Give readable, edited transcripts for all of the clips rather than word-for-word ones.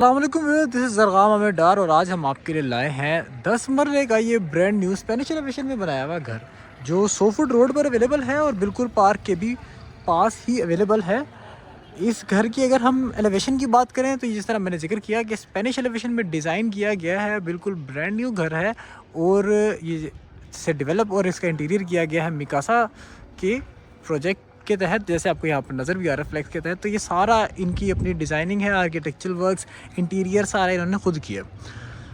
अस्सलामुअलैकुम, this is ज़रग़ाम Ahmad Dar और आज हम आपके लिए लाए हैं 10 मरले का ये ब्रांड न्यू स्पेनिश एलिवेशन में बनाया हुआ घर जो 100 फुट रोड पर अवेलेबल है और बिल्कुल पार्क के भी पास ही अवेलेबल है। इस घर की अगर हम एलिवेशन की बात करें तो जिस तरह मैंने जिक्र किया कि स्पेनिश एलिवेशन में डिज़ाइन किया गया है, बिल्कुल ब्रांड न्यू घर है और ये से डेवलप और इसका इंटीरियर किया गया है मिकासा के प्रोजेक्ट के तहत, जैसे आपको यहाँ पर नज़र भी आ रहा है फ्लेक्स के तहत। तो ये सारा इनकी अपनी डिज़ाइनिंग है, आर्किटेक्चरल वर्क्स, इंटीरियर सारा इन्होंने खुद किया।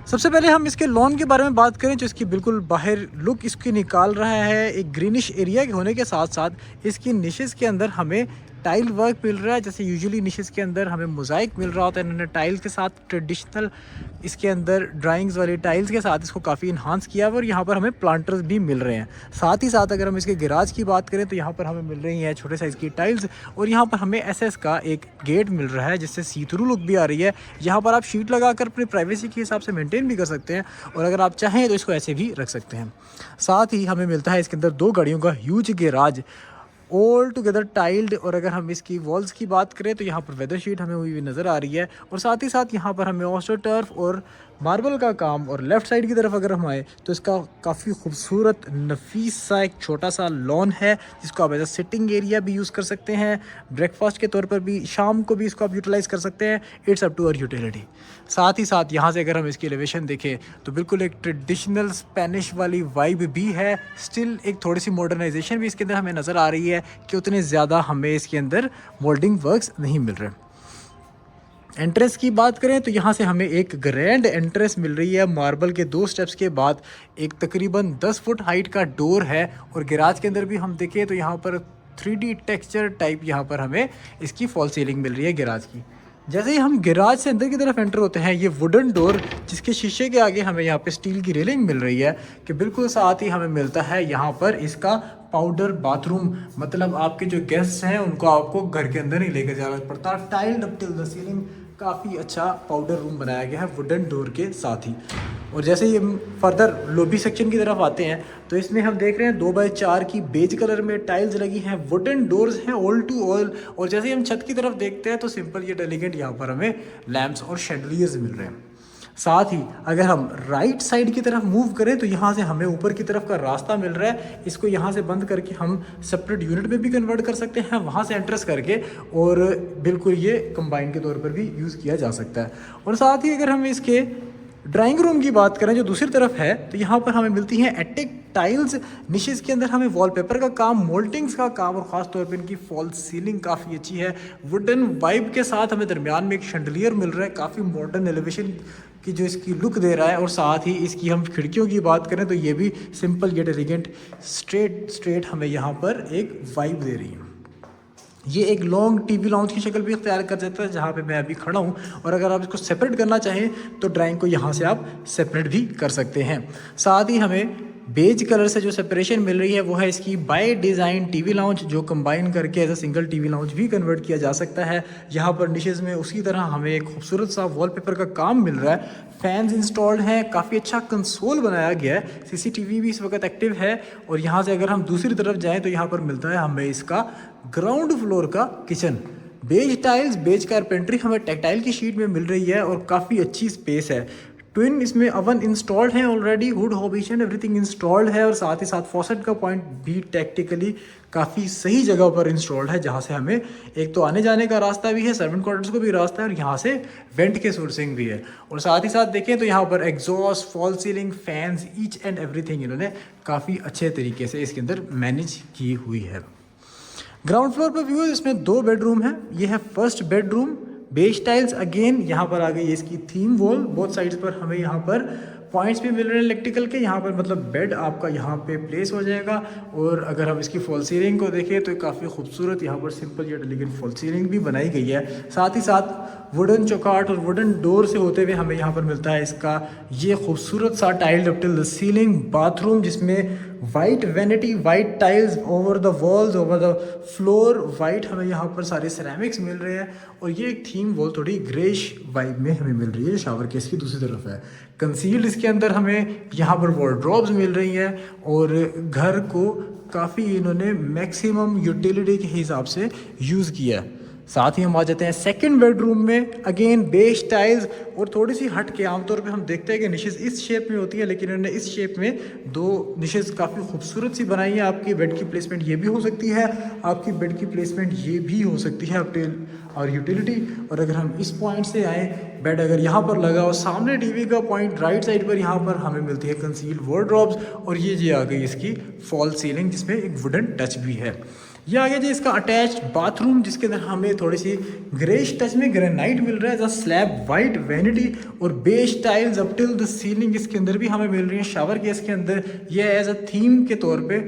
सबसे पहले हम इसके लॉन के बारे में बात करें जो इसकी बिल्कुल बाहर लुक इसकी निकाल रहा है। एक ग्रीनिश एरिया के होने के साथ साथ इसकी निशेस के अंदर हमें टाइल वर्क मिल रहा है। जैसे यूजुअली निशेस के अंदर हमें मोज़ाइक मिल रहा होता है, इन्होंने टाइल के साथ ट्रेडिशनल इसके अंदर ड्राइंग्स वाली टाइल्स के साथ इसको काफ़ी इन्हांस किया हुआ और यहाँ पर हमें प्लांटर्स भी मिल रहे हैं। साथ ही साथ अगर हम इसके गैराज की बात करें तो यहाँ पर हमें मिल रही हैं छोटे साइज़ की टाइल्स और यहाँ पर हमें एसएस का एक गेट मिल रहा है जिससे सी थ्रू लुक भी आ रही है। यहाँ पर आप शीट लगाकर अपनी प्राइवेसी के हिसाब से मेंटेन भी कर सकते हैं और अगर आप चाहें तो इसको ऐसे भी रख सकते हैं। साथ ही हमें मिलता है इसके अंदर 2 गाड़ियों का huge garage all together tiled. और अगर हम इसकी वॉल्स की बात करें तो यहाँ पर वेदर शीट हमें हुई नज़र आ रही है और साथ ही साथ यहाँ पर हमें ऑस्ट्रो टर्फ और मार्बल का काम। और लेफ़्ट साइड की तरफ अगर हम आए तो इसका काफ़ी खूबसूरत नफीस सा एक छोटा सा लॉन है जिसको आप एज अ सिटिंग एरिया भी यूज़ कर सकते हैं, ब्रेकफास्ट के तौर पर भी, शाम को भी इसको आप यूटिलाइज़ कर सकते हैं। It's up to our utility. साथ ही साथ यहाँ से अगर हम इसकी एलिवेशन देखें तो बिल्कुल एक ट्रेडिशनल स्पेनिश वाली वाइब भी है, स्टिल एक थोड़ी सी मॉडर्नाइजेशन भी इसके अंदर हमें नज़र आ रही है कि उतने ज़्यादा हमें इसके अंदर मोल्डिंग वर्क्स नहीं मिल रहे। एंट्रेंस की बात करें तो यहाँ से हमें एक ग्रैंड एंट्रेंस मिल रही है। मार्बल के 2 स्टेप्स के बाद एक तकरीबन 10 फुट हाइट का डोर है और गैराज के अंदर भी हम देखें तो यहाँ पर 3D टेक्सचर टाइप यहाँ पर हमें इसकी फॉल सीलिंग मिल रही है गैराज की। जैसे ही हम गैराज से अंदर की तरफ एंटर होते हैं, ये वुडन डोर जिसके शीशे के आगे हमें यहाँ पे स्टील की रेलिंग मिल रही है कि बिल्कुल साथ ही हमें मिलता है यहाँ पर इसका पाउडर बाथरूम। मतलब आपके जो गेस्ट्स हैं उनको आपको घर के अंदर ही लेकर जाना पड़ता। Tiled up till the ceiling, काफ़ी अच्छा पाउडर रूम बनाया गया है वुडन डोर के साथ ही। और जैसे ही हम फर्दर लॉबी सेक्शन की तरफ आते हैं तो इसमें हम देख रहे हैं 2x4 की बेज कलर में टाइल्स लगी हैं, वुडन डोर्स हैं ऑल टू ऑल। और जैसे ही हम छत की तरफ देखते हैं तो सिंपल ये एलिगेंट यहाँ पर हमें लैंप्स और शैंडलियर्स मिल रहे हैं। साथ ही अगर हम राइट साइड की तरफ मूव करें तो यहाँ से हमें ऊपर की तरफ का रास्ता मिल रहा है। इसको यहाँ से बंद करके हम सेपरेट यूनिट में भी कन्वर्ट कर सकते हैं वहाँ से एंट्रेंस करके, और बिल्कुल ये कंबाइन के तौर पर भी यूज़ किया जा सकता है। और साथ ही अगर हम इसके ड्राइंग रूम की बात करें जो दूसरी तरफ है तो यहाँ पर हमें मिलती हैं एटिक टाइल्स। निशेस के अंदर हमें वॉलपेपर का काम, मोल्डिंग्स का काम और ख़ास तौर पे इनकी फॉल सीलिंग काफ़ी अच्छी है। वुडन वाइब के साथ हमें दरमियान में एक शैंडलियर मिल रहा है, काफ़ी मॉडर्न एलिवेशन की जो इसकी लुक दे रहा है। और साथ ही इसकी हम खिड़कियों की बात करें तो ये भी सिंपल येट एलिगेंट स्ट्रेट हमें यहाँ पर एक वाइब दे रही है। ये एक लॉन्ग टीवी लाउंज की शक्ल भी इख्तियार कर देता है जहाँ पे मैं अभी खड़ा हूँ। और अगर आप इसको सेपरेट करना चाहें तो ड्राइंग को यहाँ से आप सेपरेट भी कर सकते हैं। साथ ही हमें बेज कलर से जो सेपरेशन मिल रही है वो है इसकी बाय डिज़ाइन टीवी लाउंज, जो कंबाइन करके as a single TV lounge भी कन्वर्ट किया जा सकता है। यहाँ पर निशेज़ में उसी तरह हमें एक खूबसूरत सा वॉलपेपर का काम मिल रहा है, फैंस इंस्टॉल्ड हैं, काफ़ी अच्छा कंसोल बनाया गया है, सीसीटीवी भी इस वक्त एक्टिव है। और यहाँ से अगर हम दूसरी तरफ जाएँ तो यहाँ पर मिलता है हमें इसका ग्राउंड फ्लोर का kitchen. Beige tiles, beige carpentry हमें टेक्टाइल की शीट में मिल रही है और काफ़ी अच्छी स्पेस है। ट्विन इसमें अवन इंस्टॉल्ड है ऑलरेडी, हुड हॉबिशन एवरीथिंग इंस्टॉल्ड है। और साथ ही साथ फॉसेट का पॉइंट भी टेक्टिकली काफ़ी सही जगह पर इंस्टॉल्ड है जहाँ से हमें एक तो आने जाने का रास्ता भी है, सर्वेंट क्वार्टर्स को भी रास्ता है और यहाँ से वेंट के सोर्सिंग भी है। और साथ ही साथ देखें तो यहाँ पर exhaust, fall ceiling, fans, each and everything इन्होंने काफ़ी अच्छे तरीके से इसके अंदर मैनेज की हुई है। ग्राउंड फ्लोर पर व्यू इसमें 2 बेडरूम है। ये है first bedroom, beige tiles again. यहाँ पर आ गई इसकी थीम वॉल, बोथ साइड्स पर हमें यहाँ पर पॉइंट्स भी मिल रहे हैं इलेक्ट्रिकल के। यहाँ पर मतलब बेड आपका यहाँ पे प्लेस हो जाएगा। और अगर हम इसकी फॉल सीलिंग को देखें तो काफ़ी खूबसूरत यहाँ पर simple yet elegant fall ceiling भी बनाई गई है। साथ ही साथ वुडन चौकाट और वुडन डोर से होते हुए हमें यहाँ पर मिलता है इसका ये खूबसूरत सा tiled up till the ceiling bathroom, जिसमें white vanity, white tiles over the walls, over the floor, white हमें यहाँ पर सारे सिरेमिक्स मिल रहे हैं। और ये एक थीम वॉल थोड़ी ग्रेश वाइब में हमें मिल रही है, शावर केस की दूसरी तरफ है। कंसील्ड इसके अंदर हमें यहाँ पर वार्डरोब्स मिल रही हैं और घर को काफ़ी इन्होंने मैक्सिमम यूटिलिटी के हिसाब से यूज़ किया है। साथ ही हम आ जाते हैं सेकंड बेडरूम में। अगेन बेज टाइल्स और थोड़ी सी हट के, आमतौर पे हम देखते हैं कि निशेज़ इस शेप में होती है, लेकिन इन्होंने इस शेप में दो निशेज़ काफ़ी खूबसूरत सी बनाई है। आपकी बेड की प्लेसमेंट ये भी हो सकती है, आपकी बेड की प्लेसमेंट ये भी हो सकती है और यूटिलिटी। और अगर हम इस पॉइंट से आए, बेड अगर यहाँ पर लगा और सामने टीवी का पॉइंट राइट साइड पर, यहाँ पर हमें मिलती है कंसील्ड वार्डरोब्स। और ये आ गई इसकी फॉल सीलिंग जिसमें एक वुडन टच भी है। ये आ गया जी इसका अटैच्ड बाथरूम, जिसके अंदर हमें थोड़ी सी ग्रेश टच में ग्रेनाइट मिल रहा है, जहाँ स्लैब वाइट वैनिटी और beige tiles up till the ceiling इसके अंदर भी हमें मिल रही है। शावर केस के अंदर ये एज अ थीम के तौर पे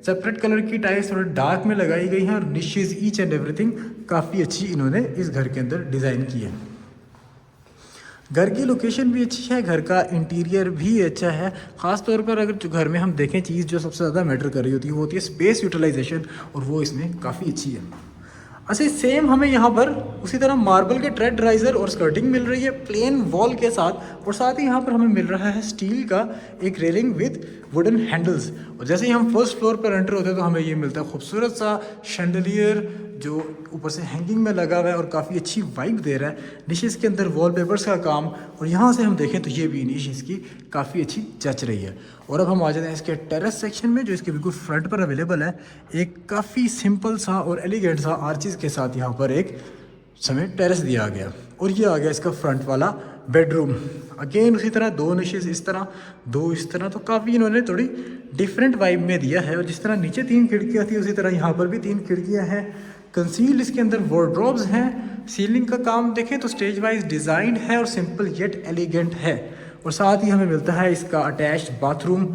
सेपरेट कलर की टाइल्स थोड़े डार्क में लगाई गई हैं और निशेज़ ईच एंड एवरीथिंग काफ़ी अच्छी इन्होंने इस घर के अंदर डिज़ाइन की है। घर की लोकेशन भी अच्छी है, घर का इंटीरियर भी अच्छा है। ख़ास तौर पर अगर जो घर में हम देखें, चीज़ जो सबसे ज़्यादा मैटर कर रही होती है वो होती है स्पेस यूटिलाइजेशन, और वो इसमें काफ़ी अच्छी है। अच्छा, सेम हमें यहाँ पर उसी तरह मार्बल के ट्रेड राइजर और स्कर्टिंग मिल रही है प्लेन वॉल के साथ, और साथ ही यहाँ पर हमें मिल रहा है स्टील का एक रेलिंग विद वुडन हैंडल्स। और जैसे ही हम फर्स्ट फ्लोर पर एंटर होते हैं तो हमें ये मिलता है खूबसूरत सा शैंडलियर जो ऊपर से हैंगिंग में लगा हुआ है और काफ़ी अच्छी वाइब दे रहा है। निशेज़ के अंदर वॉलपेपर्स का काम, और यहाँ से हम देखें तो ये भी निशेज़ की काफ़ी अच्छी जच रही है। और अब हम आ जाते हैं इसके टेरेस सेक्शन में, जो इसके बिल्कुल फ्रंट पर अवेलेबल है। एक काफ़ी सिंपल सा और एलिगेंट सा आर्चिज़ के साथ यहाँ पर एक हमें टेरेस दिया गया, और ये आ गया इसका फ्रंट वाला बेडरूम। अगेन उसी तरह दो निशेज़ इस तरह, दो इस तरह, तो काफ़ी इन्होंने थोड़ी डिफरेंट वाइब में दिया है। और जिस तरह नीचे 3 खिड़कियाँ थी उसी तरह यहाँ पर भी 3 खिड़कियाँ हैं। कंसील इसके अंदर वार्डरोब्स हैं। सीलिंग का काम देखें तो स्टेज वाइज डिज़ाइंड है और सिंपल येट एलिगेंट है। और साथ ही हमें मिलता है इसका अटैच्ड बाथरूम।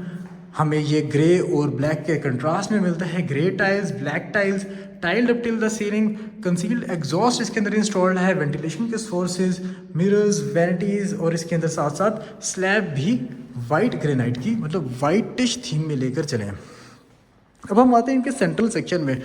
हमें ये ग्रे और ब्लैक के कंट्रास्ट में मिलता है। Grey tiles, black tiles, tiled up till the ceiling, concealed exhaust इसके अंदर इंस्टॉल्ड है, वेंटिलेशन के सोर्सेज, मिरर्स, वैनिटीज़, और इसके अंदर साथ साथ स्लैब भी वाइट ग्रेनाइट की, मतलब वाइटिश थीम में लेकर चले हैं। अब हम आते हैं इनके सेंट्रल सेक्शन में।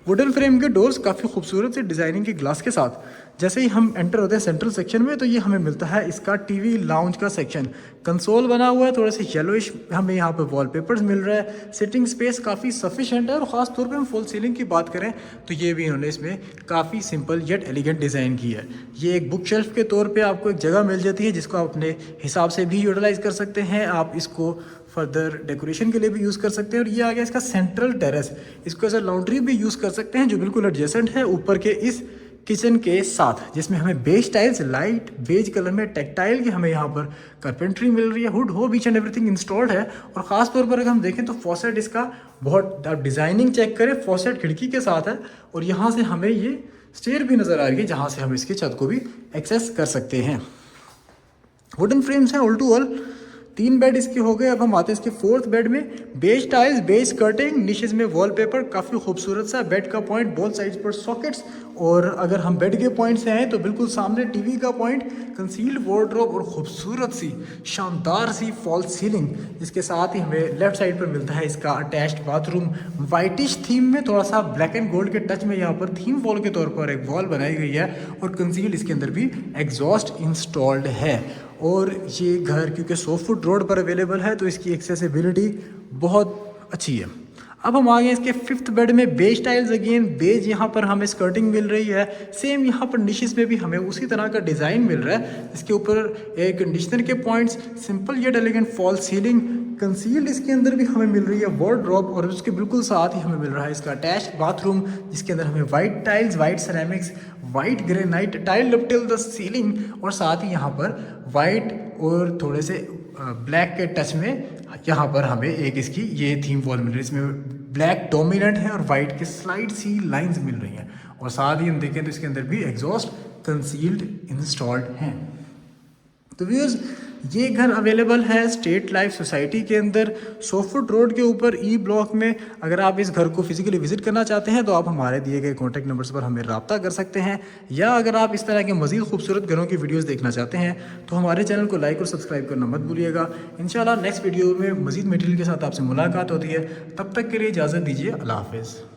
वुडन फ्रेम के डोर्स काफ़ी खूबसूरत से डिज़ाइनिंग के ग्लास के साथ। जैसे ही हम एंटर होते हैं सेंट्रल सेक्शन में तो ये हमें मिलता है इसका टीवी लाउंज का सेक्शन। कंसोल बना हुआ है, थोड़ा सा येलोइश हमें यहाँ पे वॉलपेपर्स मिल रहा है। सिटिंग स्पेस काफ़ी सफिशेंट है, और ख़ास तौर पे हम फुल सीलिंग की बात करें तो ये भी इन्होंने इसमें काफ़ी सिंपल येट एलिगेंट डिज़ाइन की है। ये एक बुक शेल्फ के तौर पर आपको एक जगह मिल जाती है जिसको आप अपने हिसाब से भी यूटिलाइज़ कर सकते हैं। आप इसको फर्दर डेकोरेशन के लिए भी यूज़ कर सकते हैं। और ये आ गया इसका सेंट्रल टेरेस, इसको एज अ लॉन्ड्री भी यूज़ कर सकते हैं, जो बिल्कुल एडजेसेंट है ऊपर के इस किचन के साथ, जिसमें हमें beige tiles light beige colour में टेक्टाइल की हमें यहाँ पर कारपेंट्री मिल रही है। हुड हो ईच एंड एवरीथिंग इंस्टॉल्ड है। और ख़ास तौर पर अगर हम देखें तो फॉसेट इसका बहुत, आप डिज़ाइनिंग चेक करें, फॉसेट खिड़की के साथ है, और यहाँ से हमें ये स्टेयर भी नज़र आ रही है जहाँ से हम इसकी छत को भी एक्सेस कर सकते हैं। वुडन फ्रेम्स हैं ऑल टू ऑल। 3 बेड इसके हो गए। अब हम आते हैं इसके 4th बेड में। Beige tiles, beige skirting, niches में वॉलपेपर, काफ़ी खूबसूरत सा बेड का पॉइंट, बोथ साइड्स पर सॉकेट्स। और अगर हम बेड के पॉइंट से आएँ तो बिल्कुल सामने टीवी का पॉइंट, कंसील्ड वार्डरोब और खूबसूरत सी शानदार सी फॉल सीलिंग, जिसके साथ ही हमें लेफ्ट साइड पर मिलता है इसका अटैच्ड बाथरूम। वाइटिश थीम में थोड़ा सा ब्लैक एंड गोल्ड के टच में यहाँ पर थीम वॉल के तौर पर एक वॉल बनाई गई है, और कंसील्ड इसके अंदर भी एग्जॉस्ट इंस्टॉल्ड है। और ये घर क्योंकि 100 फुट रोड पर अवेलेबल है तो इसकी एक्सेसिबिलिटी बहुत अच्छी है। अब हम आ गए इसके 5th बेड में। बेज टाइल्स, अगेन बेज, यहाँ पर हमें स्कर्टिंग मिल रही है। सेम यहाँ पर निशेस में भी हमें उसी तरह का डिज़ाइन मिल रहा है। इसके ऊपर एयर कंडीशनर के points, simple yet elegant fall ceiling, concealed इसके अंदर भी हमें मिल रही है वार्डरोब, और उसके बिल्कुल साथ ही हमें मिल रहा है इसका अटैच्ड बाथरूम, जिसके अंदर हमें white tiles, white ceramics, white granite tile up till the ceiling, और साथ ही यहाँ पर वाइट और थोड़े से ब्लैक के टच में यहाँ पर हमें एक इसकी ये थीम वॉल मिल रही है। इसमें ब्लैक डोमिनेंट है और वाइट के स्लाइड सी लाइंस मिल रही हैं, और साथ ही हम देखें तो इसके अंदर भी एग्जॉस्ट कंसील्ड इंस्टॉल्ड हैं। तो व्यूअर्स, ये घर अवेलेबल है स्टेट लाइफ सोसाइटी के अंदर 100 फुट रोड के ऊपर ई ब्लॉक में। अगर आप इस घर को फिजिकली विजिट करना चाहते हैं तो आप हमारे दिए गए कॉन्टैक्ट नंबर्स पर हमें रब्ता कर सकते हैं, या अगर आप इस तरह के मज़ीद खूबसूरत घरों की वीडियोस देखना चाहते हैं तो हमारे चैनल को लाइक और सब्सक्राइब करना मत भूलिएगा। इंशाल्लाह नेक्स्ट वीडियो में मज़ीद मटेरियल के साथ आपसे मुलाकात होती है। तब तक के लिए इजाज़त दीजिए। अल्लाह हाफ़िज़।